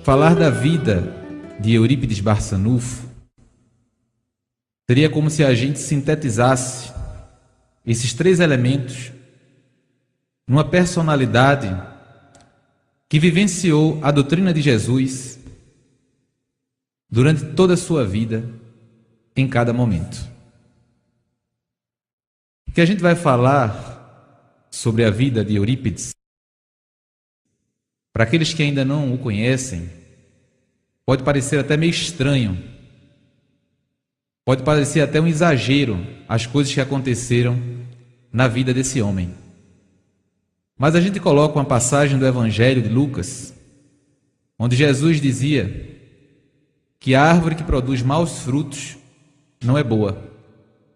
falar da vida de Eurípides Barçanufo seria como se a gente sintetizasse esses três elementos numa personalidade que vivenciou a doutrina de Jesus durante toda a sua vida, em cada momento. O que a gente vai falar sobre a vida de Eurípides, para aqueles que ainda não o conhecem, pode parecer até meio estranho, pode parecer até um exagero as coisas que aconteceram na vida desse homem. Mas a gente coloca uma passagem do Evangelho de Lucas, onde Jesus dizia que a árvore que produz maus frutos não é boa,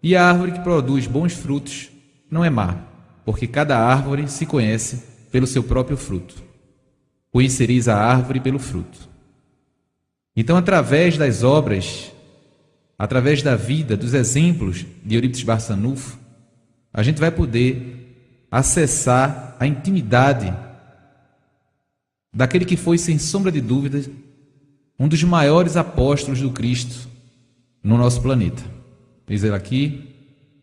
e a árvore que produz bons frutos não é má, porque cada árvore se conhece pelo seu próprio fruto. Conhecereis a árvore pelo fruto. Então, através das obras, através da vida, dos exemplos de Eurípides Barçanufo, a gente vai poder acessar a intimidade daquele que foi, sem sombra de dúvidas, um dos maiores apóstolos do Cristo no nosso planeta. Diz ele aqui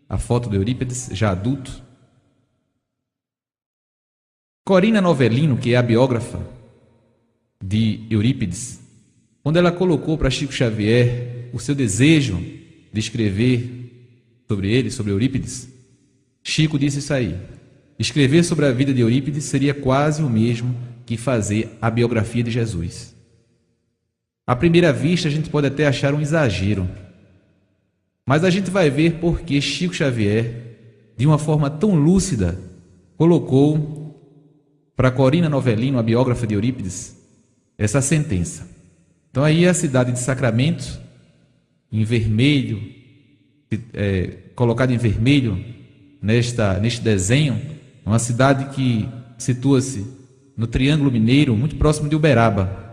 a foto de Eurípides, já adulto. Corina Novellino, que é a biógrafa de Eurípides, quando ela colocou para Chico Xavier o seu desejo de escrever sobre ele, sobre Eurípides, Chico disse isso aí: escrever sobre a vida de Eurípides seria quase o mesmo que fazer a biografia de Jesus. À primeira vista, a gente pode até achar um exagero, mas a gente vai ver por que Chico Xavier, de uma forma tão lúcida, colocou para Corina Novellino, a biógrafa de Eurípides, essa sentença. Então aí a cidade de Sacramento, em vermelho, colocada em vermelho neste desenho, uma cidade que situa-se no Triângulo Mineiro, muito próximo de Uberaba,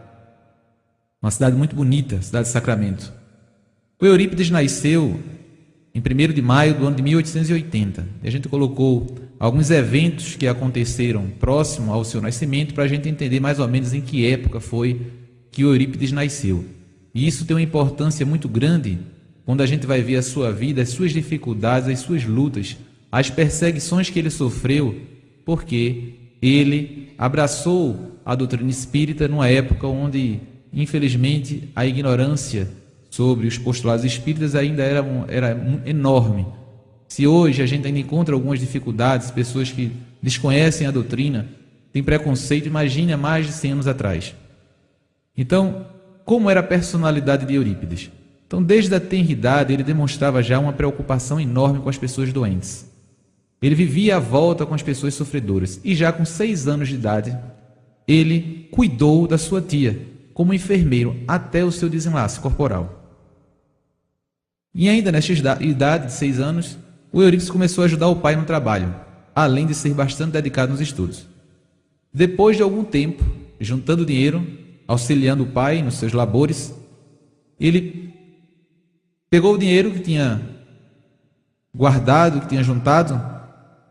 uma cidade muito bonita, a cidade de Sacramento. O Eurípides nasceu em 1º de maio do ano de 1880. E a gente colocou alguns eventos que aconteceram próximo ao seu nascimento para a gente entender mais ou menos em que época foi que o Eurípides nasceu. E isso tem uma importância muito grande quando a gente vai ver a sua vida, as suas dificuldades, as suas lutas, as perseguições que ele sofreu, porque ele abraçou a doutrina espírita numa época onde, infelizmente, a ignorância sobre os postulados espíritas ainda era enorme. Se hoje a gente ainda encontra algumas dificuldades, pessoas que desconhecem a doutrina, têm preconceito, imagine há mais de 100 anos atrás. Então, como era a personalidade de Eurípides? Então, desde a tenridade, ele demonstrava já uma preocupação enorme com as pessoas doentes. Ele vivia à volta com as pessoas sofredoras. E já com 6 anos de idade, ele cuidou da sua tia, como enfermeiro, até o seu desenlace corporal. E ainda nesta idade de 6 anos, o Eurípides começou a ajudar o pai no trabalho, além de ser bastante dedicado nos estudos. Depois de algum tempo, juntando dinheiro, auxiliando o pai nos seus labores, ele pegou o dinheiro que tinha guardado, que tinha juntado,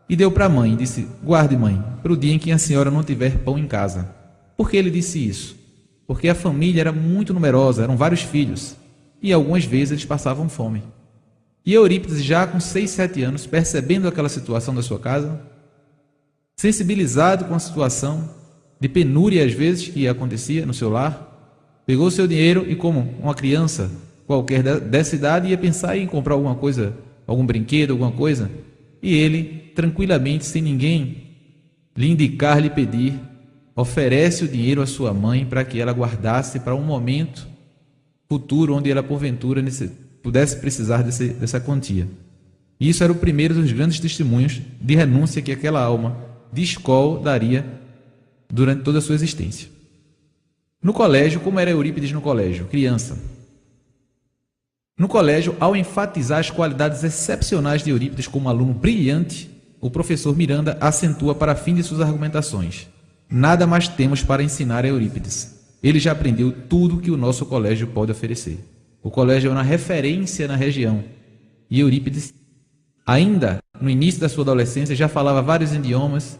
e deu para a mãe. Disse: guarde, mãe, para o dia em que a senhora não tiver pão em casa. Por que ele disse isso? Porque a família era muito numerosa, eram vários filhos, e algumas vezes eles passavam fome. E Eurípides, já com 6, 7 anos, percebendo aquela situação da sua casa, sensibilizado com a situação de penúria às vezes que acontecia no seu lar, pegou o seu dinheiro e, como uma criança qualquer dessa idade, ia pensar em comprar alguma coisa, algum brinquedo, alguma coisa, e ele, tranquilamente, sem ninguém lhe indicar, lhe pedir, oferece o dinheiro à sua mãe para que ela guardasse para um momento futuro onde ela, porventura, pudesse precisar dessa quantia. E isso era o primeiro dos grandes testemunhos de renúncia que aquela alma de escola daria durante toda a sua existência. No colégio, como era Eurípides no colégio? Criança. No colégio, ao enfatizar as qualidades excepcionais de Eurípides como aluno brilhante, o professor Miranda acentua para fim de suas argumentações: nada mais temos para ensinar a Eurípides. Ele já aprendeu tudo que o nosso colégio pode oferecer. O colégio é uma referência na região. E Eurípides, ainda no início da sua adolescência, já falava vários idiomas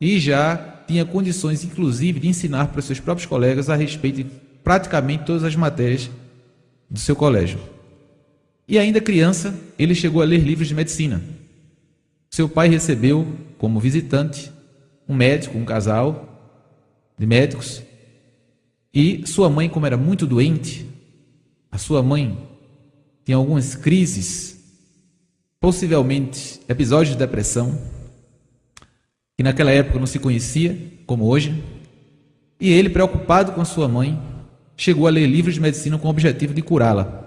e já tinha condições, inclusive, de ensinar para os seus próprios colegas a respeito praticamente todas as matérias do seu colégio. E ainda criança, ele chegou a ler livros de medicina. Seu pai recebeu como visitante um médico, um casal de médicos, e sua mãe, como era muito doente, a sua mãe tinha algumas crises, possivelmente episódios de depressão, que naquela época não se conhecia como hoje, e ele, preocupado com sua mãe, chegou a ler livros de medicina com o objetivo de curá-la.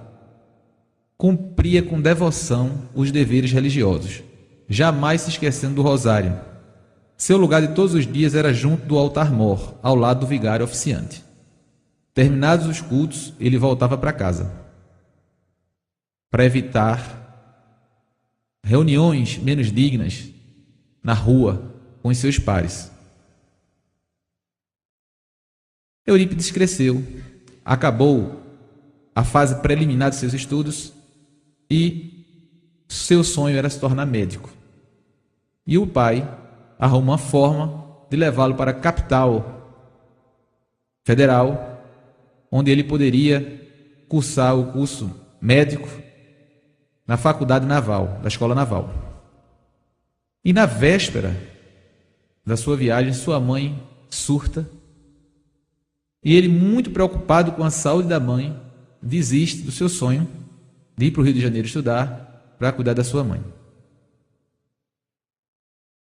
Cumpria com devoção os deveres religiosos, jamais se esquecendo do rosário. Seu lugar de todos os dias era junto do altar-mor, ao lado do vigário oficiante. Terminados os cultos, ele voltava para casa, para evitar reuniões menos dignas na rua com os seus pares. Eurípides cresceu, acabou a fase preliminar de seus estudos e seu sonho era se tornar médico. E o pai arrumou uma forma de levá-lo para a capital federal, onde ele poderia cursar o curso médico na faculdade naval, da escola naval. E na véspera da sua viagem, sua mãe surta, e ele, muito preocupado com a saúde da mãe, desiste do seu sonho de ir para o Rio de Janeiro estudar para cuidar da sua mãe.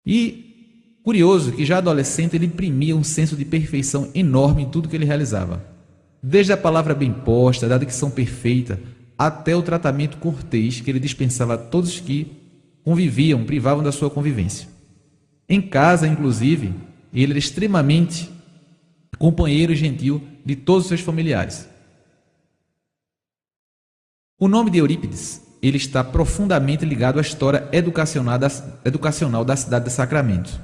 E curioso que já adolescente ele imprimia um senso de perfeição enorme em tudo que ele realizava. Desde a palavra bem posta, da dicção perfeita, até o tratamento cortês que ele dispensava a todos que conviviam, privavam da sua convivência. Em casa, inclusive, ele era extremamente companheiro e gentil de todos os seus familiares. O nome de Eurípides, ele está profundamente ligado à história educacional da cidade de Sacramento,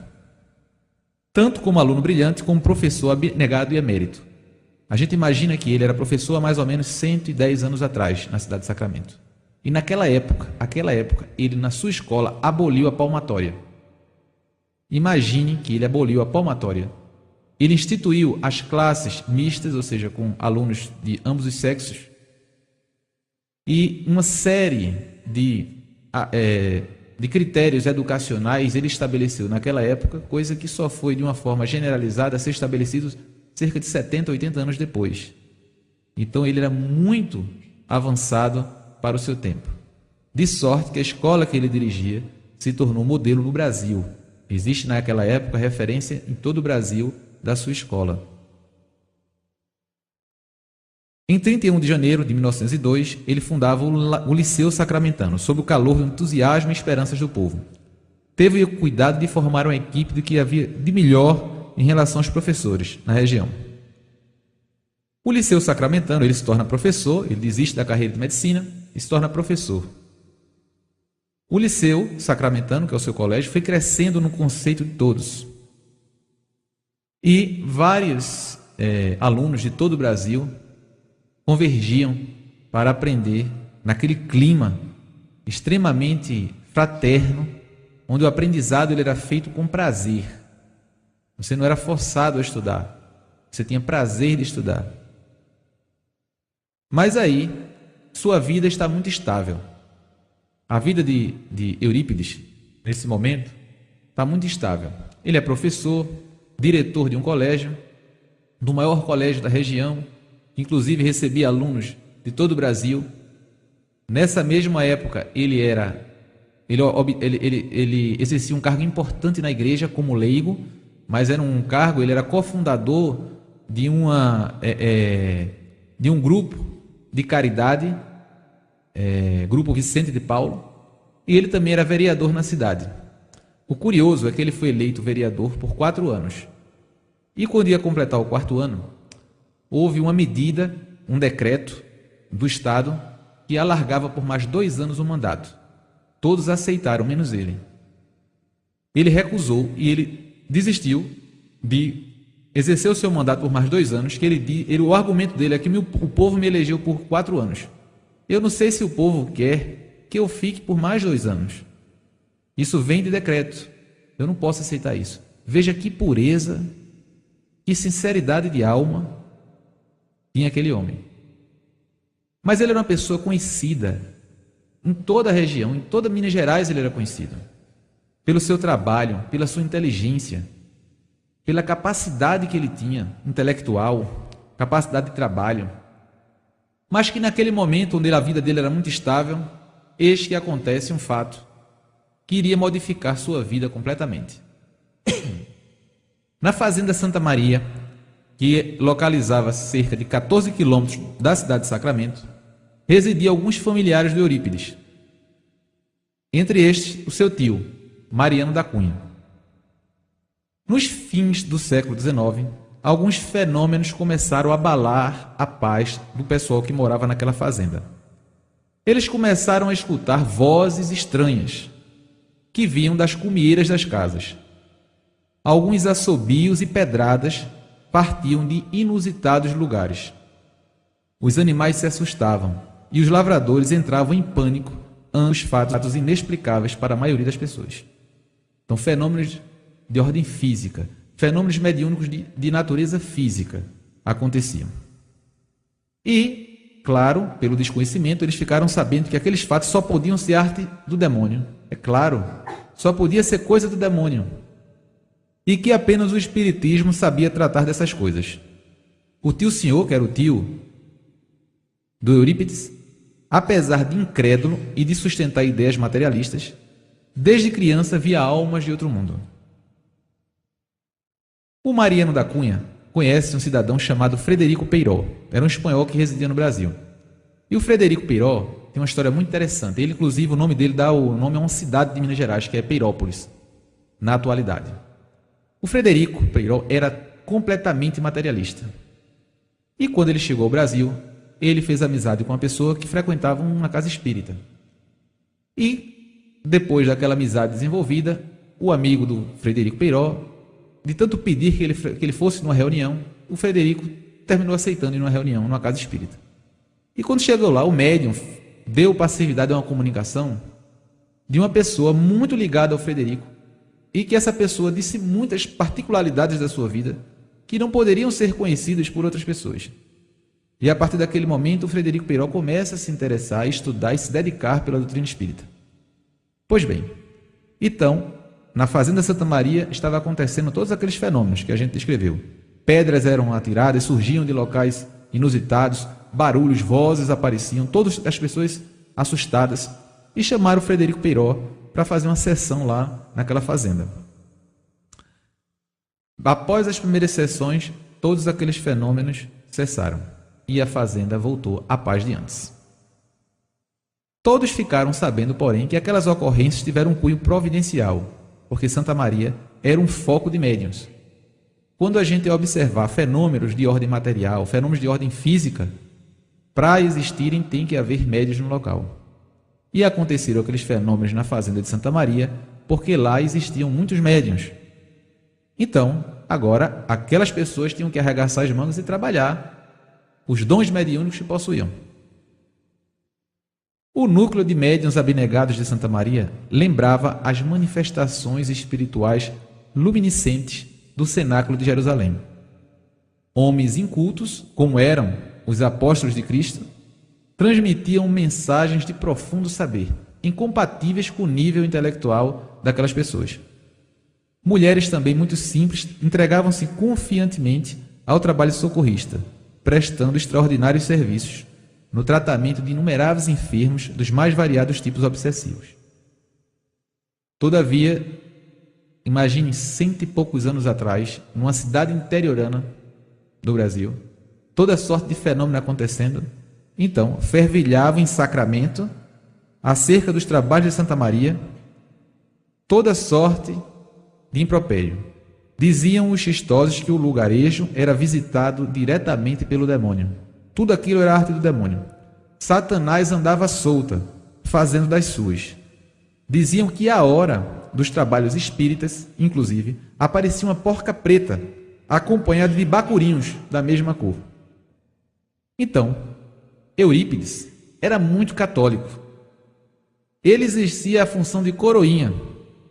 tanto como aluno brilhante, como professor abnegado e emérito. A gente imagina que ele era professor há mais ou menos 110 anos atrás, na cidade de Sacramento. E naquela época, ele na sua escola aboliu a palmatória. Imagine que ele aboliu a palmatória. Ele instituiu as classes mistas, ou seja, com alunos de ambos os sexos, e uma série de critérios educacionais ele estabeleceu naquela época, coisa que só foi de uma forma generalizada a ser estabelecido cerca de 70, 80 anos depois. Então ele era muito avançado para o seu tempo. De sorte que a escola que ele dirigia se tornou modelo no Brasil. Existe naquela época referência em todo o Brasil da sua escola. Em 31 de janeiro de 1902, ele fundava o Liceu Sacramentano, sob o calor do entusiasmo e esperanças do povo. Teve o cuidado de formar uma equipe do que havia de melhor em relação aos professores na região. O Liceu Sacramentano, ele se torna professor, ele desiste da carreira de medicina e se torna professor. O Liceu Sacramentano, que é o seu colégio, foi crescendo no conceito de todos. E vários alunos de todo o Brasil convergiam para aprender naquele clima extremamente fraterno, onde o aprendizado ele era feito com prazer. Você não era forçado a estudar, você tinha prazer de estudar. Mas aí, sua vida está muito estável. A vida de Eurípides, nesse momento, está muito estável. Ele é professor, diretor de um colégio, do maior colégio da região, inclusive recebia alunos de todo o Brasil. Nessa mesma época, ele exercia um cargo importante na igreja como leigo, mas era um cargo, ele era cofundador de um grupo de caridade, Grupo Vicente de Paulo, e ele também era vereador na cidade. O curioso é que ele foi eleito vereador por 4 anos. E quando ia completar o 4º ano, houve uma medida, um decreto do Estado que alargava por mais 2 anos o mandato. Todos aceitaram, menos ele. Ele recusou e ele desistiu de exercer o seu mandato por mais 2 anos, o argumento dele é que o povo me elegeu por 4 anos. Eu não sei se o povo quer que eu fique por mais 2 anos. Isso vem de decreto. Eu não posso aceitar isso. Veja que pureza, que sinceridade de alma tinha aquele homem. Mas ele era uma pessoa conhecida em toda a região, em toda Minas Gerais ele era conhecido. Pelo seu trabalho, pela sua inteligência, pela capacidade que ele tinha, intelectual, capacidade de trabalho. Mas que naquele momento, onde a vida dele era muito estável, eis que acontece um fato que iria modificar sua vida completamente. Na fazenda Santa Maria, que localizava cerca de 14 quilômetros da cidade de Sacramento, residiam alguns familiares de Eurípides. Entre estes, o seu tio, Mariano da Cunha. Nos fins do século XIX, alguns fenômenos começaram a abalar a paz do pessoal que morava naquela fazenda. Eles começaram a escutar vozes estranhas que vinham das cumieiras das casas. Alguns assobios e pedradas partiam de inusitados lugares. Os animais se assustavam e os lavradores entravam em pânico ante os fatos inexplicáveis para a maioria das pessoas. Então, fenômenos de ordem física, fenômenos mediúnicos de natureza física aconteciam. E, claro, pelo desconhecimento, eles ficaram sabendo que aqueles fatos só podiam ser arte do demônio. É claro, só podia ser coisa do demônio. E que apenas o espiritismo sabia tratar dessas coisas. O tio senhor, que era o tio do Eurípides, apesar de incrédulo e de sustentar ideias materialistas, desde criança via almas de outro mundo. O Mariano da Cunha conhece um cidadão chamado Frederico Peiró. Era um espanhol que residia no Brasil. E o Frederico Peiró tem uma história muito interessante. Ele, inclusive, o nome dele dá o nome a uma cidade de Minas Gerais, que é Peirópolis, na atualidade. O Frederico Peiró era completamente materialista. E quando ele chegou ao Brasil, ele fez amizade com uma pessoa que frequentava uma casa espírita. E, depois daquela amizade desenvolvida, o amigo do Frederico Peiró, de tanto pedir que ele fosse numa reunião, o Frederico terminou aceitando ir numa reunião, numa casa espírita. E quando chegou lá, o médium deu passividade a uma comunicação de uma pessoa muito ligada ao Frederico, e que essa pessoa disse muitas particularidades da sua vida que não poderiam ser conhecidas por outras pessoas. E a partir daquele momento, o Frederico Peiró começa a se interessar, a estudar e se dedicar pela doutrina espírita. Pois bem, então, na fazenda Santa Maria estava acontecendo todos aqueles fenômenos que a gente descreveu. Pedras eram atiradas, surgiam de locais inusitados, barulhos, vozes apareciam, todas as pessoas assustadas, e chamaram o Frederico Peiró para fazer uma sessão lá naquela fazenda. Após as primeiras sessões, todos aqueles fenômenos cessaram e a fazenda voltou à paz de antes. Todos ficaram sabendo, porém, que aquelas ocorrências tiveram um cunho providencial, porque Santa Maria era um foco de médiuns. Quando a gente observar fenômenos de ordem material, fenômenos de ordem física, para existirem tem que haver médiuns no local. E aconteceram aqueles fenômenos na fazenda de Santa Maria, porque lá existiam muitos médiuns. Então, agora, aquelas pessoas tinham que arregaçar as mangas e trabalhar os dons mediúnicos que possuíam. O núcleo de médiuns abnegados de Santa Maria lembrava as manifestações espirituais luminescentes do cenáculo de Jerusalém. Homens incultos, como eram os apóstolos de Cristo, transmitiam mensagens de profundo saber, incompatíveis com o nível intelectual daquelas pessoas. Mulheres também muito simples entregavam-se confiantemente ao trabalho socorrista, prestando extraordinários serviços no tratamento de inumeráveis enfermos dos mais variados tipos obsessivos. Todavia, imagine 100 e poucos anos atrás, numa cidade interiorana do Brasil, toda sorte de fenômeno acontecendo. Então, fervilhava em Sacramento, acerca dos trabalhos de Santa Maria, toda sorte de impropério. Diziam os chistosos que o lugarejo era visitado diretamente pelo demônio. Tudo aquilo era arte do demônio. Satanás andava solta, fazendo das suas. Diziam que à hora dos trabalhos espíritas, inclusive, aparecia uma porca preta, acompanhada de bacurinhos da mesma cor. Então, Eurípides era muito católico. Ele exercia a função de coroinha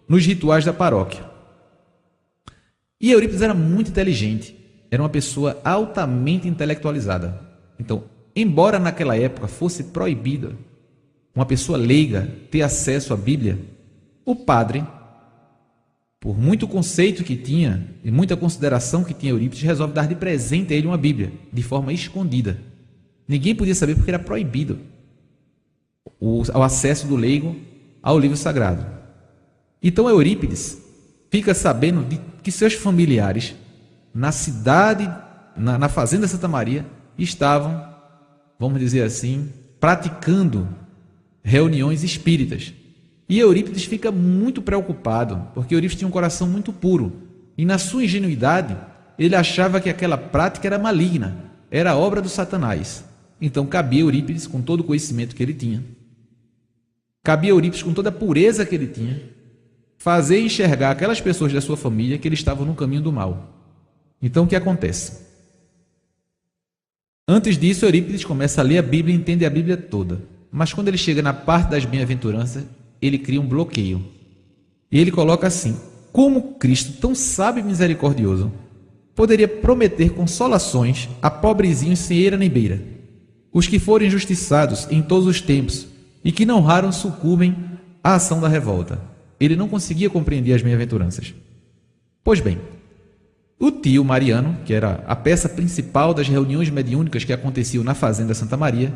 nos rituais da paróquia. E Eurípides era muito inteligente, era uma pessoa altamente intelectualizada. Então, embora naquela época fosse proibido uma pessoa leiga ter acesso à Bíblia, o padre, por muito conceito que tinha e muita consideração que tinha Eurípides, resolve dar de presente a ele uma Bíblia, de forma escondida. Ninguém podia saber porque era proibido o acesso do leigo ao livro sagrado. Então Eurípides fica sabendo de que seus familiares na cidade, na fazenda Santa Maria, estavam, vamos dizer assim, praticando reuniões espíritas. E Eurípides fica muito preocupado, porque Eurípides tinha um coração muito puro. E na sua ingenuidade, ele achava que aquela prática era maligna, era obra do Satanás. Então cabia Eurípides, com todo o conhecimento que ele tinha, cabia Eurípides, com toda a pureza que ele tinha, fazer enxergar aquelas pessoas da sua família que eles estavam no caminho do mal. Então o que acontece? Antes disso, Eurípides começa a ler a Bíblia e entende a Bíblia toda. Mas quando ele chega na parte das bem-aventuranças, ele cria um bloqueio. E ele coloca assim: como Cristo, tão sábio e misericordioso, poderia prometer consolações a pobrezinhos sem eira nem beira? Os que forem injustiçados em todos os tempos e que não raro sucumbem à ação da revolta. Ele não conseguia compreender as bem-aventuranças. Pois bem, o tio Mariano, que era a peça principal das reuniões mediúnicas que aconteciam na fazenda Santa Maria,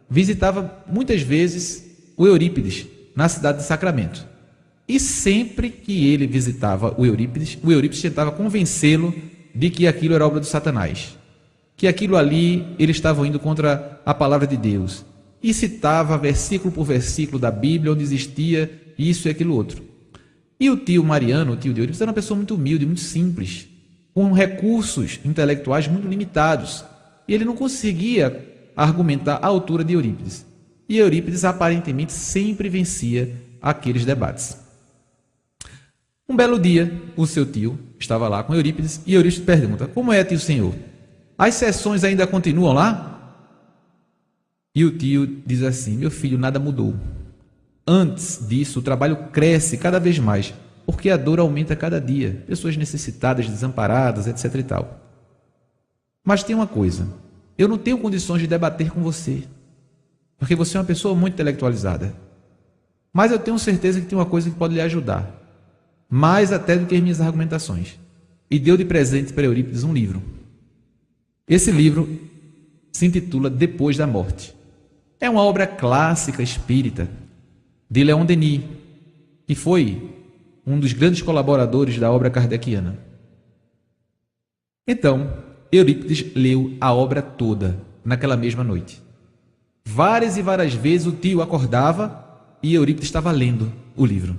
visitava muitas vezes o Eurípides na cidade de Sacramento. E sempre que ele visitava o Eurípides tentava convencê-lo de que aquilo era obra do Satanás, que aquilo ali ele estava indo contra a palavra de Deus, e citava versículo por versículo da Bíblia onde existia isso e aquilo outro. E o tio Mariano, o tio de Eurípides, era uma pessoa muito humilde, muito simples, com recursos intelectuais muito limitados, e ele não conseguia argumentar à altura de Eurípides. E Eurípides aparentemente sempre vencia aqueles debates. Um belo dia, o seu tio estava lá com Eurípides e Eurípides pergunta: como é, tio senhor? As sessões ainda continuam lá? E o tio diz assim: meu filho, nada mudou. Antes disso, o trabalho cresce cada vez mais, porque a dor aumenta cada dia, pessoas necessitadas, desamparadas, etc. e tal. Mas tem uma coisa: eu não tenho condições de debater com você, porque você é uma pessoa muito intelectualizada. Mas eu tenho certeza que tem uma coisa que pode lhe ajudar, mais até do que as minhas argumentações. E deu de presente para Eurípides um livro. Esse livro se intitula Depois da Morte. É uma obra clássica espírita de Leon Denis, que foi um dos grandes colaboradores da obra kardeciana. Então, Eurípides leu a obra toda naquela mesma noite. Várias e várias vezes o tio acordava e Eurípides estava lendo o livro.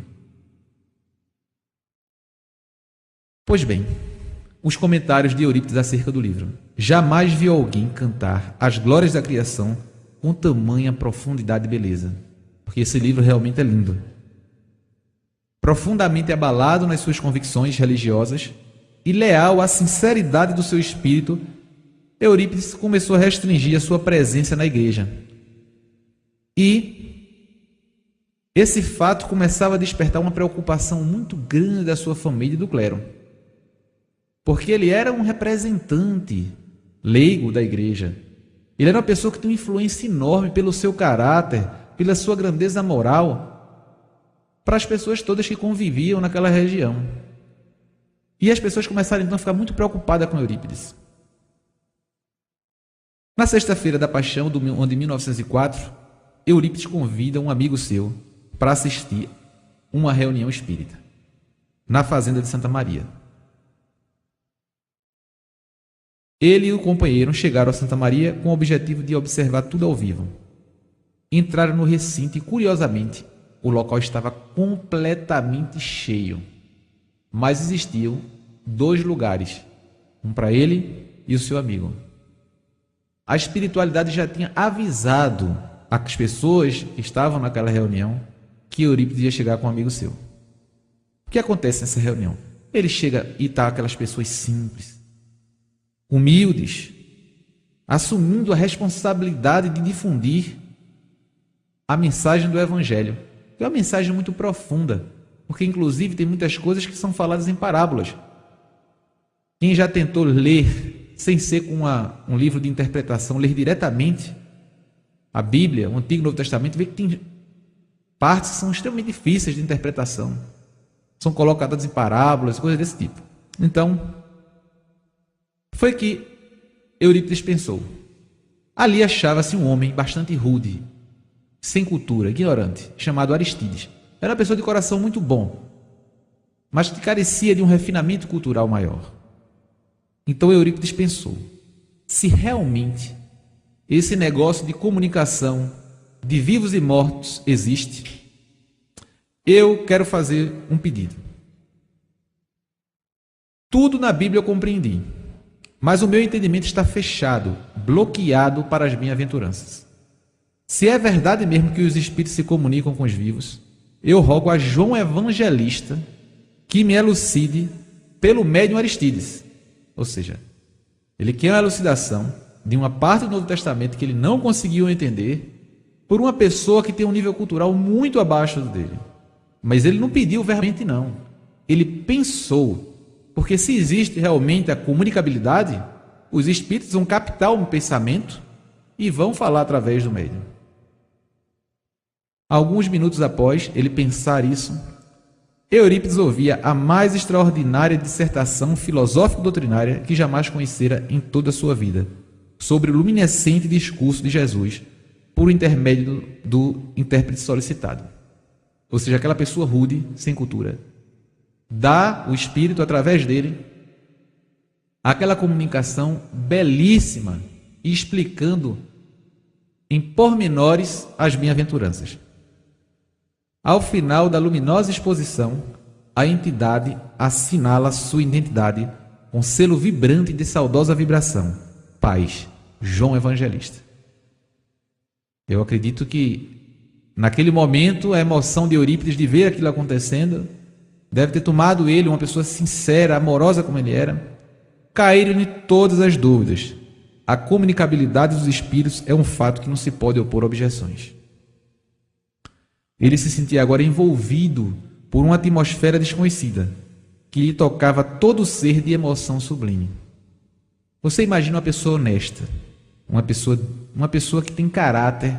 Pois bem, os comentários de Eurípides acerca do livro. Jamais viu alguém cantar as glórias da criação com tamanha profundidade e beleza, porque esse livro realmente é lindo. Profundamente abalado nas suas convicções religiosas e leal à sinceridade do seu espírito, Eurípides começou a restringir a sua presença na igreja. E esse fato começava a despertar uma preocupação muito grande da sua família e do clero, porque ele era um representante leigo da igreja. Ele era uma pessoa que tinha uma influência enorme pelo seu caráter, pela sua grandeza moral, para as pessoas todas que conviviam naquela região. E as pessoas começaram então a ficar muito preocupadas com Eurípides. Na sexta-feira da Paixão do ano de 1904, Eurípides convida um amigo seu para assistir uma reunião espírita na fazenda de Santa Maria. Ele e o companheiro chegaram a Santa Maria com o objetivo de observar tudo ao vivo. Entraram no recinto e, curiosamente, o local estava completamente cheio. Mas existiam 2 lugares, um para ele e o seu amigo. A espiritualidade já tinha avisado as pessoas que estavam naquela reunião que Eurípides ia chegar com um amigo seu. O que acontece nessa reunião? Ele chega e está aquelas pessoas simples, humildes, assumindo a responsabilidade de difundir a mensagem do Evangelho, que é uma mensagem muito profunda, porque inclusive tem muitas coisas que são faladas em parábolas. Quem já tentou ler sem ser com um livro de interpretação, ler diretamente a Bíblia, o Antigo e o Novo Testamento, vê que tem partes que são extremamente difíceis de interpretação. São colocadas em parábolas, coisas desse tipo. Então, foi que Eurípides pensou. Ali achava-se um homem bastante rude, sem cultura, ignorante, chamado Aristides. Era uma pessoa de coração muito bom, mas que carecia de um refinamento cultural maior. Então Eurípides pensou, se realmente esse negócio de comunicação de vivos e mortos existe, eu quero fazer um pedido. Tudo na Bíblia eu compreendi, mas o meu entendimento está fechado, bloqueado para as bem-aventuranças. Se é verdade mesmo que os espíritos se comunicam com os vivos, eu rogo a João Evangelista que me elucide pelo médium Aristides. Ou seja, ele quer uma elucidação de uma parte do Novo Testamento que ele não conseguiu entender por uma pessoa que tem um nível cultural muito abaixo dele. Mas ele não pediu verbalmente, não. Ele pensou, porque se existe realmente a comunicabilidade, os espíritos vão captar um pensamento e vão falar através do médium. Alguns minutos após ele pensar isso, Eurípides ouvia a mais extraordinária dissertação filosófico-doutrinária que jamais conhecera em toda a sua vida, sobre o luminescente discurso de Jesus, por intermédio do intérprete solicitado. Ou seja, aquela pessoa rude, sem cultura, dá o Espírito, através dele, aquela comunicação belíssima, explicando em pormenores as bem-aventuranças. Ao final da luminosa exposição, a entidade assinala sua identidade com selo vibrante de saudosa vibração. Paz, João Evangelista. Eu acredito que, naquele momento, a emoção de Eurípides de ver aquilo acontecendo deve ter tomado ele, uma pessoa sincera, amorosa como ele era, caíram-lhe todas as dúvidas. A comunicabilidade dos espíritos é um fato que não se pode opor a objeções. Ele se sentia agora envolvido por uma atmosfera desconhecida, que lhe tocava todo o ser de emoção sublime. Você imagina uma pessoa honesta, uma pessoa que tem caráter,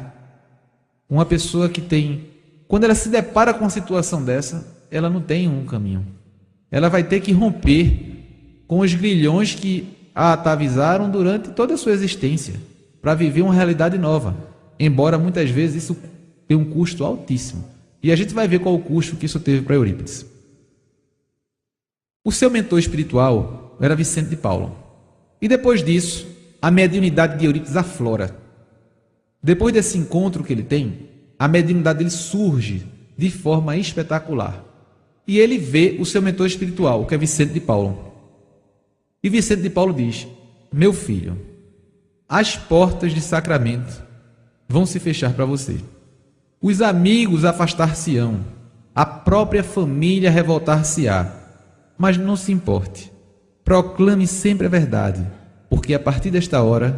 uma pessoa que tem... Quando ela se depara com uma situação dessa, ela não tem um caminho. Ela vai ter que romper com os grilhões que a atavizaram durante toda a sua existência, para viver uma realidade nova, embora muitas vezes isso tenha um custo altíssimo. E a gente vai ver qual o custo que isso teve para Eurípides. O seu mentor espiritual era Vicente de Paulo. E depois disso, a mediunidade de Eurípides aflora. Depois desse encontro que ele tem, a mediunidade dele surge de forma espetacular. E ele vê o seu mentor espiritual, que é Vicente de Paulo. E Vicente de Paulo diz: meu filho, as portas de Sacramento vão se fechar para você. Os amigos afastar-se-ão, a própria família revoltar-se-á. Mas não se importe, proclame sempre a verdade, porque a partir desta hora,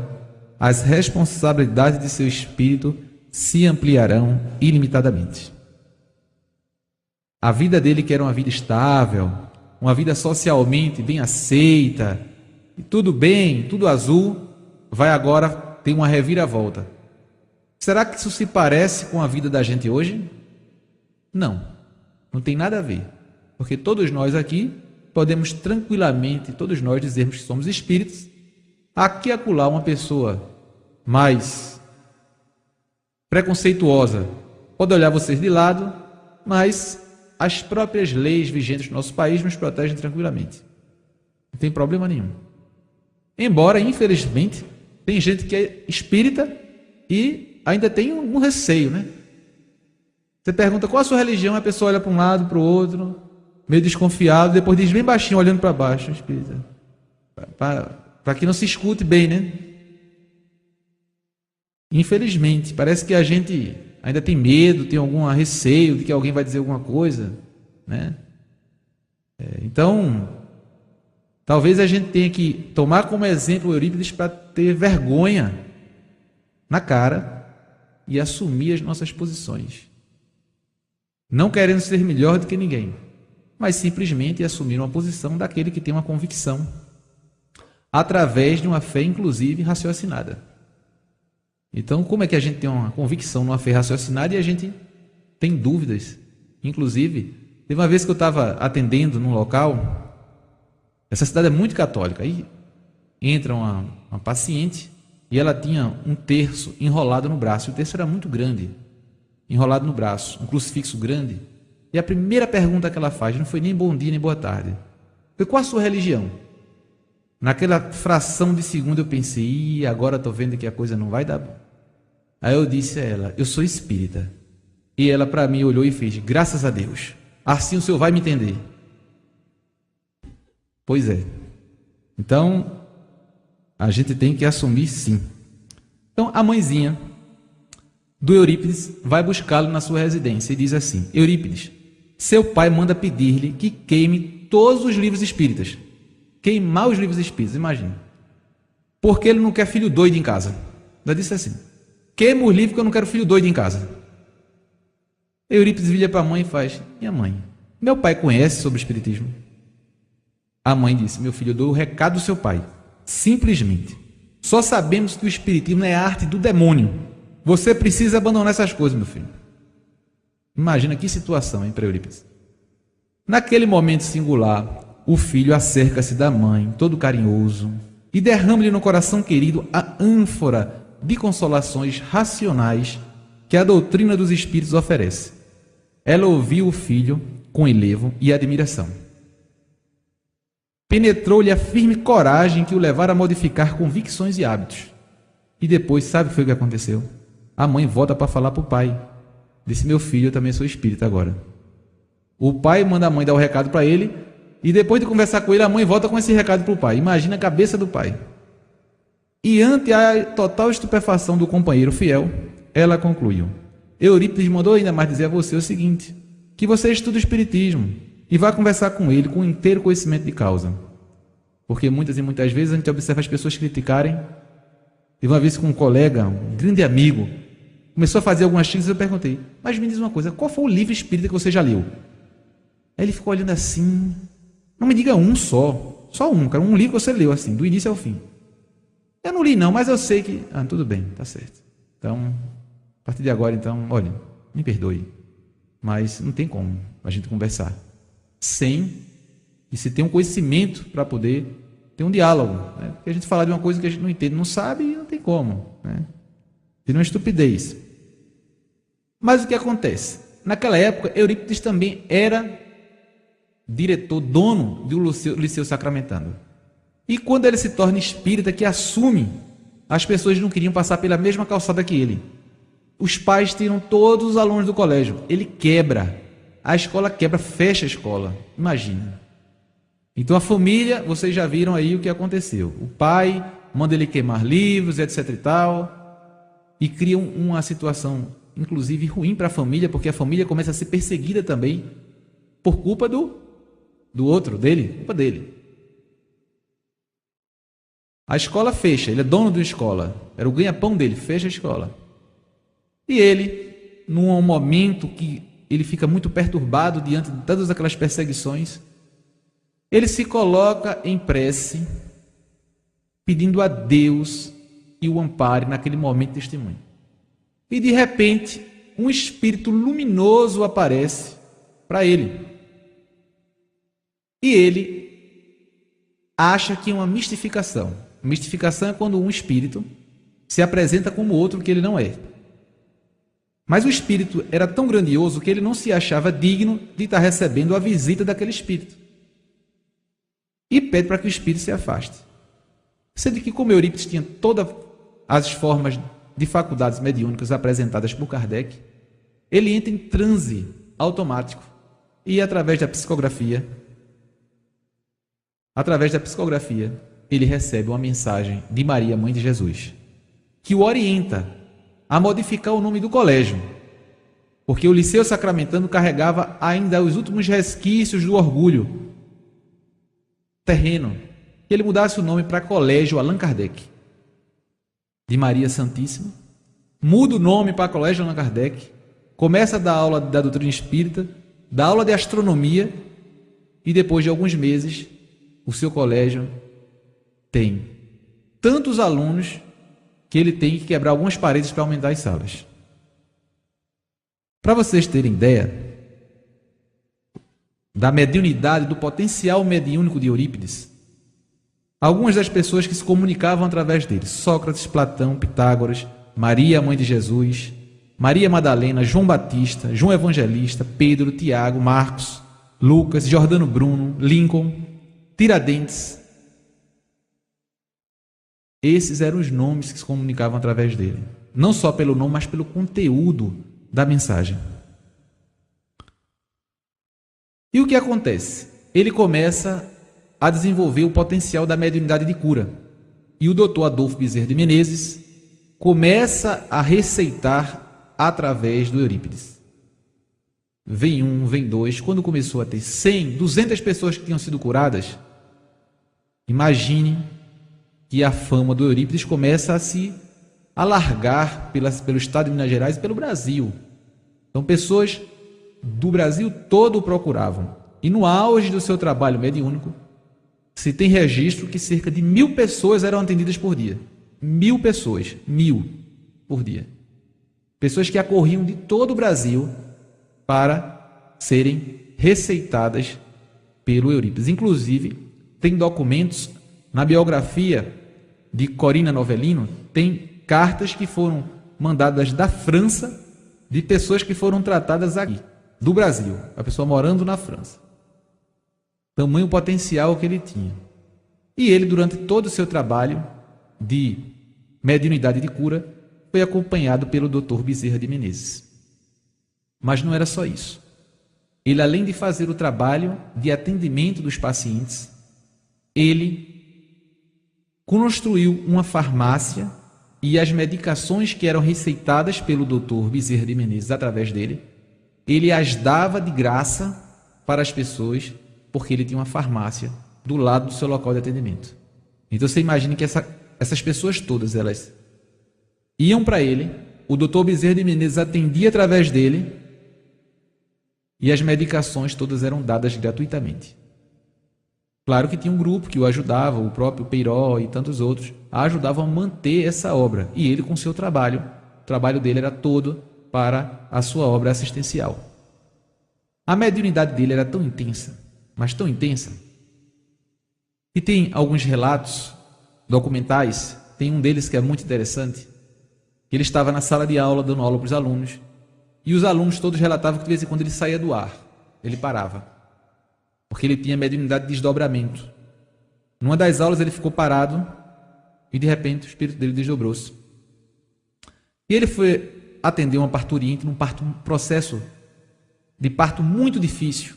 as responsabilidades de seu espírito se ampliarão ilimitadamente. A vida dele, que era uma vida estável, uma vida socialmente bem aceita, e tudo bem, tudo azul, vai agora ter uma reviravolta. Será que isso se parece com a vida da gente hoje? Não, não tem nada a ver, porque todos nós aqui podemos tranquilamente, todos nós dizermos que somos espíritos. Aqui e acolá uma pessoa mais preconceituosa pode olhar vocês de lado, mas as próprias leis vigentes no nosso país nos protegem tranquilamente. Não tem problema nenhum. Embora, infelizmente, tem gente que é espírita e ainda tem um receio, né? Você pergunta qual a sua religião, a pessoa olha para um lado, para o outro, meio desconfiado, depois diz bem baixinho, olhando para baixo, espírita. Para que não se escute bem, né? Infelizmente, parece que a gente ainda tem medo, tem algum receio de que alguém vai dizer alguma coisa, né? Então, talvez a gente tenha que tomar como exemplo o Eurípides para ter vergonha na cara e assumir as nossas posições. Não querendo ser melhor do que ninguém, mas simplesmente assumir uma posição daquele que tem uma convicção. através de uma fé, inclusive, raciocinada. Então, como é que a gente tem uma convicção numa fé raciocinada e a gente tem dúvidas? Inclusive, teve uma vez que eu estava atendendo num local, essa cidade é muito católica, aí entra uma paciente e ela tinha um terço enrolado no braço, e o terço era muito grande, enrolado no braço, um crucifixo grande, e a primeira pergunta que ela faz não foi nem bom dia nem boa tarde, foi: qual a sua religião? Naquela fração de segundo eu pensei: agora estou vendo que a coisa não vai dar bom. Aí eu disse a ela: eu sou espírita. E ela para mim olhou e fez: graças a Deus, assim o senhor vai me entender. Pois é. Então, a gente tem que assumir sim. Então, a mãezinha do Eurípides vai buscá-lo na sua residência e diz assim: Eurípides, seu pai manda pedir-lhe que queime todos os livros espíritas. Queimar os livros espíritas, imagina. Porque ele não quer filho doido em casa. Ela disse assim: queima os livros que eu não quero filho doido em casa. Eurípides vira para a mãe e faz: minha mãe, meu pai conhece sobre o espiritismo? A mãe disse: meu filho, eu dou o recado do seu pai. Simplesmente, só sabemos que o espiritismo é a arte do demônio. Você precisa abandonar essas coisas, meu filho. Imagina que situação, hein, para Eurípides. Naquele momento singular, o filho acerca-se da mãe, todo carinhoso, e derrama-lhe no coração querido a ânfora de consolações racionais que a doutrina dos espíritos oferece. Ela ouviu o filho com enlevo e admiração. Penetrou-lhe a firme coragem que o levara a modificar convicções e hábitos. E depois, sabe o que foi que aconteceu? A mãe volta para falar para o pai. Disse: meu filho, eu também sou espírita agora. O pai manda a mãe dar o recado para ele, e depois de conversar com ele, a mãe volta com esse recado para o pai. Imagina a cabeça do pai. E ante a total estupefação do companheiro fiel, ela concluiu: Eurípides mandou ainda mais dizer a você o seguinte, que você estuda o espiritismo e vai conversar com ele com inteiro conhecimento de causa. Porque muitas e muitas vezes a gente observa as pessoas criticarem. Teve uma vez com um colega, um grande amigo, começou a fazer algumas críticas e eu perguntei: mas me diz uma coisa, qual foi o livro espírita que você já leu? Aí ele ficou olhando assim: não me diga um só um, cara, um livro que você leu assim, do início ao fim. Eu não li não, mas eu sei que... tudo bem, tá certo. Então, a partir de agora, então, olha, me perdoe, mas não tem como a gente conversar sem e se ter um conhecimento para poder ter um diálogo, né? Porque a gente falar de uma coisa que a gente não entende, não sabe, não tem como, né? Seria uma estupidez. Mas o que acontece? Naquela época, Eurípides também era diretor, dono do Liceu Sacramentano. E quando ele se torna espírita, que assume, as pessoas não queriam passar pela mesma calçada que ele. Os pais tiram todos os alunos do colégio. Ele quebra. A escola quebra, fecha a escola. Imagina. Então a família, vocês já viram aí o que aconteceu. O pai manda ele queimar livros, etc e tal. E cria uma situação, inclusive, ruim para a família, porque a família começa a ser perseguida também por culpa do outro, dele, culpa dele. A escola fecha, ele é dono da escola, era o ganha-pão dele, fecha a escola. E ele, num momento que ele fica muito perturbado diante de todas aquelas perseguições, ele se coloca em prece, pedindo a Deus que o ampare naquele momento de testemunho. E de repente, um espírito luminoso aparece para ele. E ele acha que é uma mistificação. Mistificação é quando um espírito se apresenta como outro que ele não é. Mas o espírito era tão grandioso que ele não se achava digno de estar recebendo a visita daquele espírito. E pede para que o espírito se afaste. Sendo que, como Eurípides tinha todas as formas de faculdades mediúnicas apresentadas por Kardec, ele entra em transe automático e, através da psicografia, ele recebe uma mensagem de Maria, mãe de Jesus, que o orienta a modificar o nome do colégio, porque o Liceu Sacramentano carregava ainda os últimos resquícios do orgulho terreno, que ele mudasse o nome para Colégio Allan Kardec, de Maria Santíssima, muda o nome para Colégio Allan Kardec, começa a dar aula da doutrina espírita, dá aula de astronomia, e depois de alguns meses, o seu colégio tem tantos alunos que ele tem que quebrar algumas paredes para aumentar as salas. Para vocês terem ideia da mediunidade, do potencial mediúnico de Eurípides, algumas das pessoas que se comunicavam através dele, Sócrates, Platão, Pitágoras, Maria, mãe de Jesus, Maria Madalena, João Batista, João Evangelista, Pedro, Tiago, Marcos, Lucas, Giordano Bruno, Lincoln, Tiradentes. Esses eram os nomes que se comunicavam através dele. Não só pelo nome, mas pelo conteúdo da mensagem. E o que acontece? Ele começa a desenvolver o potencial da mediunidade de cura. E o doutor Adolfo Bezerra de Menezes começa a receitar através do Eurípides. Vem um, vem dois. Quando começou a ter 100, 200 pessoas que tinham sido curadas, imagine que a fama do Eurípides começa a se alargar pelo estado de Minas Gerais e pelo Brasil. Então, pessoas do Brasil todo o procuravam. E no auge do seu trabalho mediúnico, se tem registro que cerca de 1000 pessoas eram atendidas por dia. 1000 pessoas, 1000 por dia. Pessoas que acorriam de todo o Brasil para serem receitadas pelo Eurípides. Inclusive, tem documentos na biografia de Corina Novellino, tem cartas que foram mandadas da França de pessoas que foram tratadas aqui, do Brasil, a pessoa morando na França. Tamanho potencial que ele tinha. E ele, durante todo o seu trabalho de mediunidade de cura, foi acompanhado pelo Dr. Bezerra de Menezes. Mas não era só isso. Ele, além de fazer o trabalho de atendimento dos pacientes, ele construiu uma farmácia e as medicações que eram receitadas pelo Dr. Bezerra de Menezes através dele, ele as dava de graça para as pessoas, porque ele tinha uma farmácia do lado do seu local de atendimento. Então você imagina que essas pessoas todas, elas iam para ele, o Dr. Bezerra de Menezes atendia através dele e as medicações todas eram dadas gratuitamente. Claro que tinha um grupo que o ajudava, o próprio Peiró e tantos outros, ajudavam a manter essa obra. E ele com seu trabalho, o trabalho dele era todo para a sua obra assistencial. A mediunidade dele era tão intensa, mas tão intensa, que tem alguns relatos documentais, tem um deles que é muito interessante, que ele estava na sala de aula, dando aula para os alunos, e os alunos todos relatavam que de vez em quando ele saía do ar, ele parava, porque ele tinha mediunidade de desdobramento. Numa das aulas ele ficou parado, e de repente o espírito dele desdobrou-se. E ele foi atender uma parturiente num processo de parto muito difícil.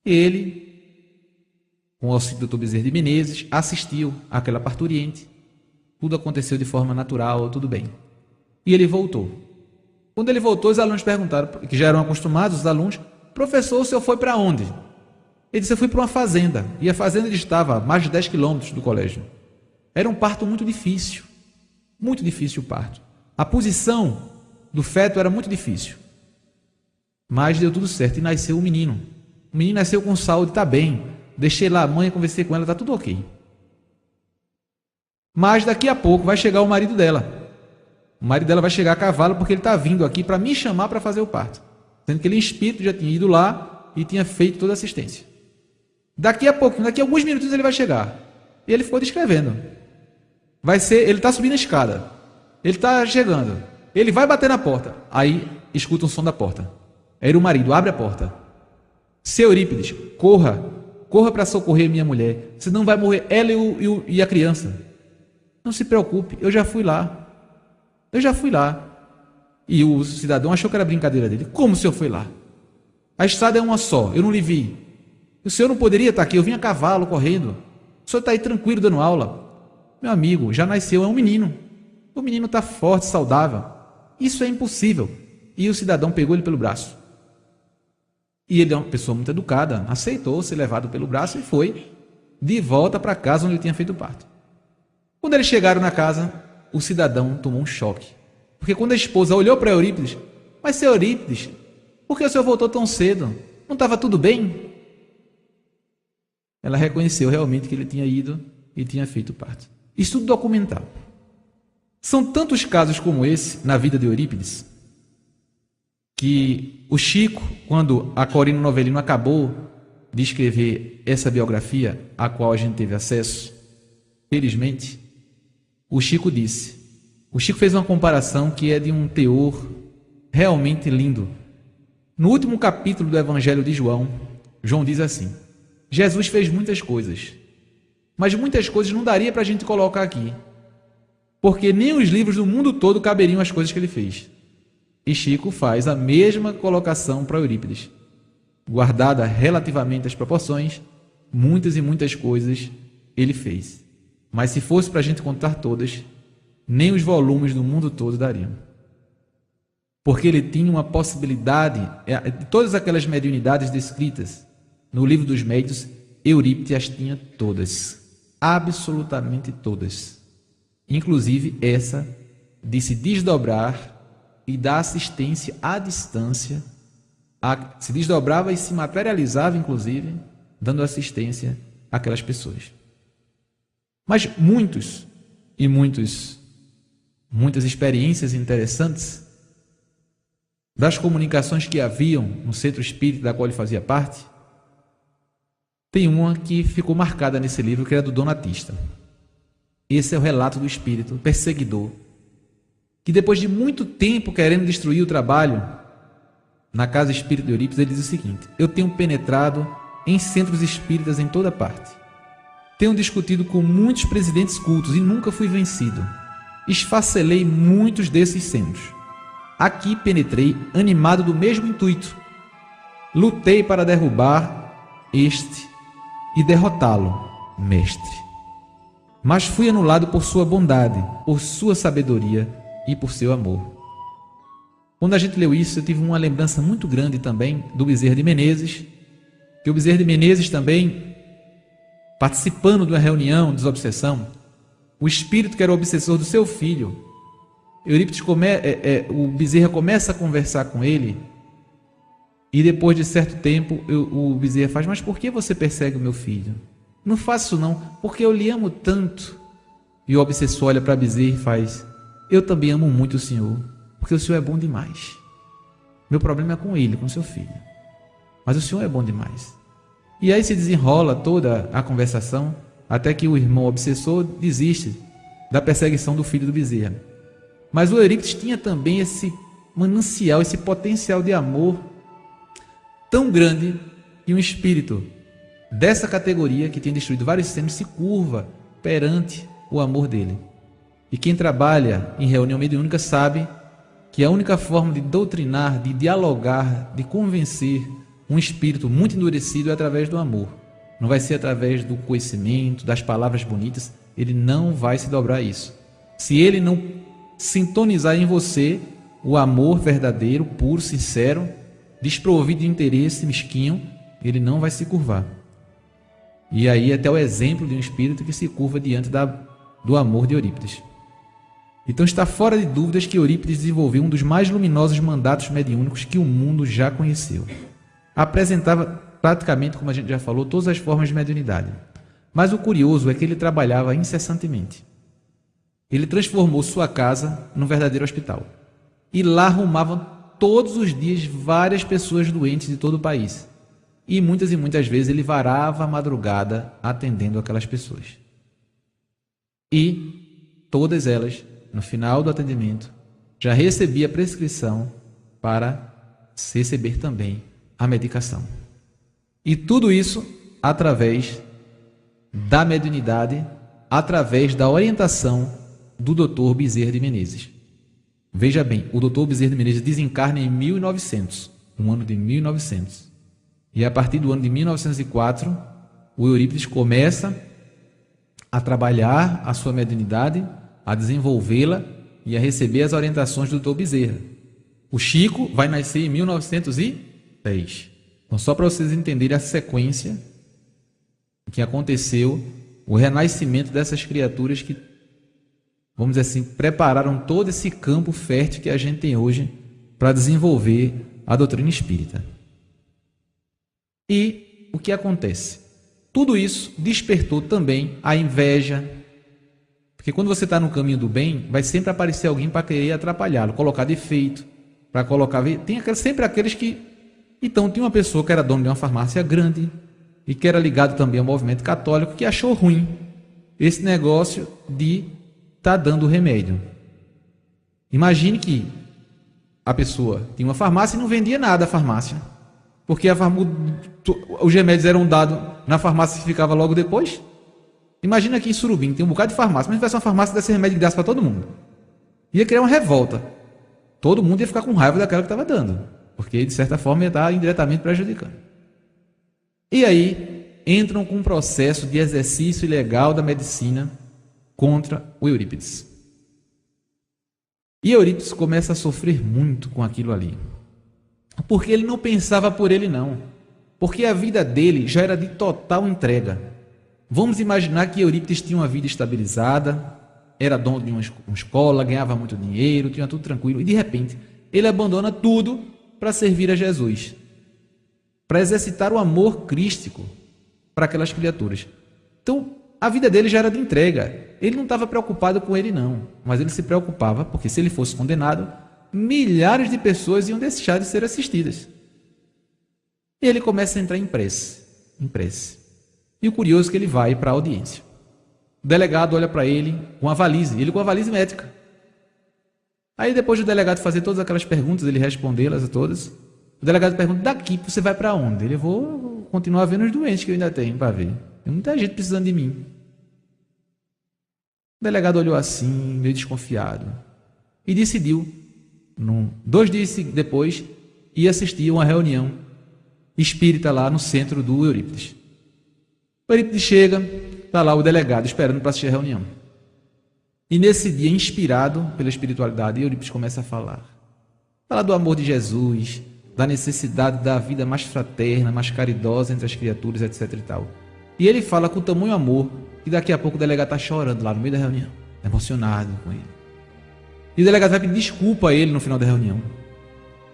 E ele, com o auxílio do Dr. Bezerra de Menezes, assistiu àquela parturiente. Tudo aconteceu de forma natural, tudo bem. E ele voltou. Quando ele voltou, os alunos perguntaram, que já eram acostumados, os alunos, professor, o senhor foi para onde? Ele disse, eu fui para uma fazenda. E a fazenda ele estava a mais de 10 quilômetros do colégio. Era um parto muito difícil o parto. A posição do feto era muito difícil. Mas deu tudo certo e nasceu um menino. O menino nasceu com saúde, está bem. Deixei lá a mãe, conversei com ela, está tudo ok. Mas daqui a pouco vai chegar o marido dela. O marido dela vai chegar a cavalo porque ele está vindo aqui para me chamar para fazer o parto. Sendo que ele em espírito já tinha ido lá e tinha feito toda a assistência. Daqui a pouco, daqui a alguns minutos ele vai chegar. E ele ficou descrevendo. Ele está subindo a escada. Ele está chegando. Ele vai bater na porta. Aí escuta um som da porta. Era o marido, abre a porta. Seu Eurípides, corra para socorrer minha mulher, senão vai morrer ela e a criança. Não se preocupe, eu já fui lá. E o cidadão achou que era brincadeira dele. Como o senhor foi lá? A estrada é uma só, eu não lhe vi. O senhor não poderia estar aqui, eu vim a cavalo correndo. O senhor está aí tranquilo dando aula. Meu amigo, já nasceu, é um menino. O menino está forte, saudável. Isso é impossível. E o cidadão pegou ele pelo braço. E ele é uma pessoa muito educada, aceitou ser levado pelo braço e foi de volta para a casa onde ele tinha feito o parto. Quando eles chegaram na casa, o cidadão tomou um choque. Porque quando a esposa olhou para Eurípides, mas seu Eurípides, por que o senhor voltou tão cedo? Não estava tudo bem? Ela reconheceu realmente que ele tinha ido e tinha feito parte. Estudo documental. São tantos casos como esse na vida de Eurípides que o Chico, quando a Corina Novelino acabou de escrever essa biografia, a qual a gente teve acesso, felizmente, o Chico fez uma comparação que é de um teor realmente lindo. No último capítulo do Evangelho de João, João diz assim: Jesus fez muitas coisas, mas muitas coisas não daria para a gente colocar aqui, porque nem os livros do mundo todo caberiam as coisas que ele fez. E Chico faz a mesma colocação para Eurípides. Guardada relativamente as proporções, muitas e muitas coisas ele fez. Mas se fosse para a gente contar todas, nem os volumes do mundo todo dariam. Porque ele tinha uma possibilidade, de todas aquelas mediunidades descritas no livro dos médiuns, Eurípides as tinha todas, absolutamente todas. Inclusive essa de se desdobrar e dar assistência à distância, se desdobrava e se materializava, inclusive, dando assistência àquelas pessoas. Mas muitas experiências interessantes das comunicações que haviam no centro espírita da qual ele fazia parte, tem uma que ficou marcada nesse livro, que era do Donatista. Esse é o relato do espírito perseguidor, que depois de muito tempo querendo destruir o trabalho na casa espírita de Eurípides, ele diz o seguinte: eu tenho penetrado em centros espíritas em toda parte. Tenho discutido com muitos presidentes cultos e nunca fui vencido. Esfacelei muitos desses centros. Aqui penetrei animado do mesmo intuito. Lutei para derrubar este e derrotá-lo, mestre. Mas fui anulado por sua bondade, por sua sabedoria e por seu amor. Quando a gente leu isso, eu tive uma lembrança muito grande também do Bezerra de Menezes, que o Bezerra de Menezes também, participando de uma reunião de desobsessão, o espírito que era o obsessor do seu filho, Eurípides o Bezerra começa a conversar com ele, e depois de certo tempo o Bezerra faz: mas por que você persegue o meu filho? Não faço não, porque eu lhe amo tanto. E o obsessor olha para Bezerra e faz: eu também amo muito o senhor, porque o senhor é bom demais. Meu problema é com ele, com seu filho, mas o senhor é bom demais. E aí se desenrola toda a conversação, até que o irmão obsessor desiste da perseguição do filho do Bezerra. Mas o Eurípides tinha também esse manancial, esse potencial de amor tão grande, que um espírito dessa categoria, que tem destruído vários centros, se curva perante o amor dele. E quem trabalha em reunião mediúnica sabe que a única forma de doutrinar, de dialogar, de convencer um espírito muito endurecido é através do amor. Não vai ser através do conhecimento, das palavras bonitas. Ele não vai se dobrar a isso. Se ele não sintonizar em você o amor verdadeiro, puro, sincero, desprovido de interesse mesquinho, ele não vai se curvar. E aí até o exemplo de um espírito que se curva diante do amor de Eurípides. Então está fora de dúvidas que Eurípides desenvolveu um dos mais luminosos mandatos mediúnicos que o mundo já conheceu. Apresentava praticamente, como a gente já falou, todas as formas de mediunidade. Mas o curioso é que ele trabalhava incessantemente. Ele transformou sua casa num verdadeiro hospital. E lá arrumavam todos os dias várias pessoas doentes de todo o país. E muitas vezes ele varava a madrugada atendendo aquelas pessoas. E todas elas, no final do atendimento, já recebia a prescrição para receber também a medicação. E tudo isso através da mediunidade, através da orientação do Dr. Bezerra de Menezes. Veja bem, o Dr. Bezerra de Menezes desencarna em 1900, um ano de 1900. E a partir do ano de 1904, o Eurípides começa a trabalhar a sua mediunidade, a desenvolvê-la e a receber as orientações do Dr. Bezerra. O Chico vai nascer em 1910. Então, só para vocês entenderem a sequência que aconteceu, o renascimento dessas criaturas que, vamos dizer assim, prepararam todo esse campo fértil que a gente tem hoje para desenvolver a doutrina espírita. E o que acontece? Tudo isso despertou também a inveja, porque quando você está no caminho do bem, vai sempre aparecer alguém para querer atrapalhá-lo, colocar defeito, para colocar... Tem sempre aqueles que... Então, tinha uma pessoa que era dona de uma farmácia grande e que era ligado também ao movimento católico, que achou ruim esse negócio de estar dando remédio. Imagine que a pessoa tinha uma farmácia e não vendia nada a farmácia, porque os remédios eram dados na farmácia e ficava logo depois. Imagina aqui em Surubim, tem um bocado de farmácia, mas se tivesse uma farmácia desse remédio de graça para todo mundo, ia criar uma revolta. Todo mundo ia ficar com raiva daquela que estava dando, porque de certa forma ia estar indiretamente prejudicando. E aí entram com um processo de exercício ilegal da medicina contra o Eurípides. E Eurípides começa a sofrer muito com aquilo ali, porque ele não pensava por ele não, porque a vida dele já era de total entrega. Vamos imaginar que Eurípides tinha uma vida estabilizada, era dono de uma escola, ganhava muito dinheiro, tinha tudo tranquilo, e de repente ele abandona tudo para servir a Jesus, para exercitar o amor crístico para aquelas criaturas. Então, a vida dele já era de entrega. Ele não estava preocupado com ele não, mas ele se preocupava porque se ele fosse condenado, milhares de pessoas iam deixar de ser assistidas. E ele começa a entrar em prece. E o curioso é que ele vai para a audiência. O delegado olha para ele com a valise, ele com a valise médica. Aí depois do delegado fazer todas aquelas perguntas, ele respondê-las a todas, o delegado pergunta: daqui você vai para onde? Ele: vou continuar vendo os doentes que eu ainda tenho para ver. Tem muita gente precisando de mim. O delegado olhou assim, meio desconfiado, e decidiu, 2 dias depois, ir assistir a uma reunião espírita lá no centro do Eurípides. O Eurípides chega, está lá o delegado esperando para assistir a reunião. E nesse dia, inspirado pela espiritualidade, Eurípides começa a falar. Fala do amor de Jesus, da necessidade da vida mais fraterna, mais caridosa entre as criaturas, etc. e tal. E ele fala com tamanho amor que daqui a pouco o delegado está chorando lá no meio da reunião, emocionado com ele. E o delegado vai pedir desculpa a ele no final da reunião.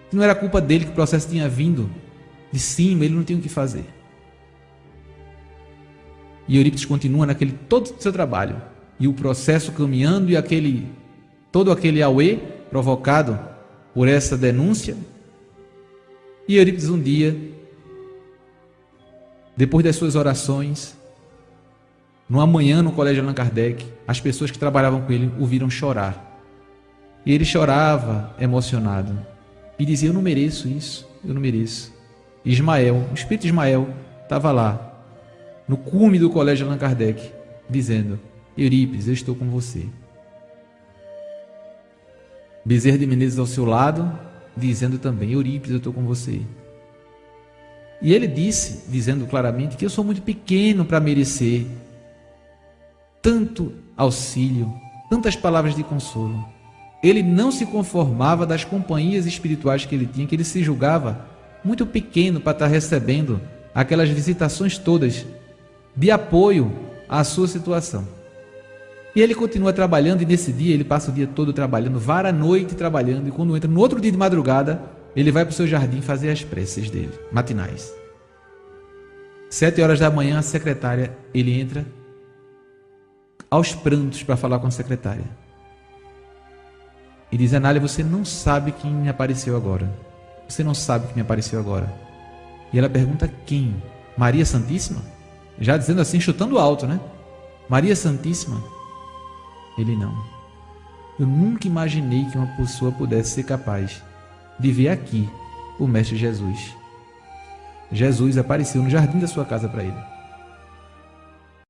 Que não era culpa dele, que o processo tinha vindo de cima, ele não tinha o que fazer. E Eurípides continua naquele todo o seu trabalho. E o processo caminhando e todo aquele auê provocado por essa denúncia. E Eurípides um dia, depois das suas orações, numa manhã no colégio Allan Kardec, as pessoas que trabalhavam com ele o viram chorar. E ele chorava emocionado e dizia: eu não mereço isso, eu não mereço. E Ismael, o espírito Ismael, estava lá, no cume do colégio Allan Kardec, dizendo: Eurípides, eu estou com você. Bezerra de Menezes ao seu lado, dizendo também: Eurípides, eu estou com você. E ele disse, dizendo claramente, que eu sou muito pequeno para merecer tanto auxílio, tantas palavras de consolo. Ele não se conformava das companhias espirituais que ele tinha, que ele se julgava muito pequeno para estar recebendo aquelas visitações todas de apoio à sua situação. E ele continua trabalhando, e nesse dia ele passa o dia todo trabalhando, vara a noite trabalhando, e quando entra no outro dia de madrugada, ele vai para o seu jardim fazer as preces dele, matinais. 7 horas da manhã, a secretária, ele entra aos prantos para falar com a secretária. E diz: Anália, você não sabe quem me apareceu agora. Você não sabe quem me apareceu agora. E ela pergunta: quem? Maria Santíssima? Já dizendo assim, chutando alto, né? Maria Santíssima? Ele: não. Eu nunca imaginei que uma pessoa pudesse ser capaz de ver aqui o Mestre Jesus. Jesus apareceu no jardim da sua casa para ele.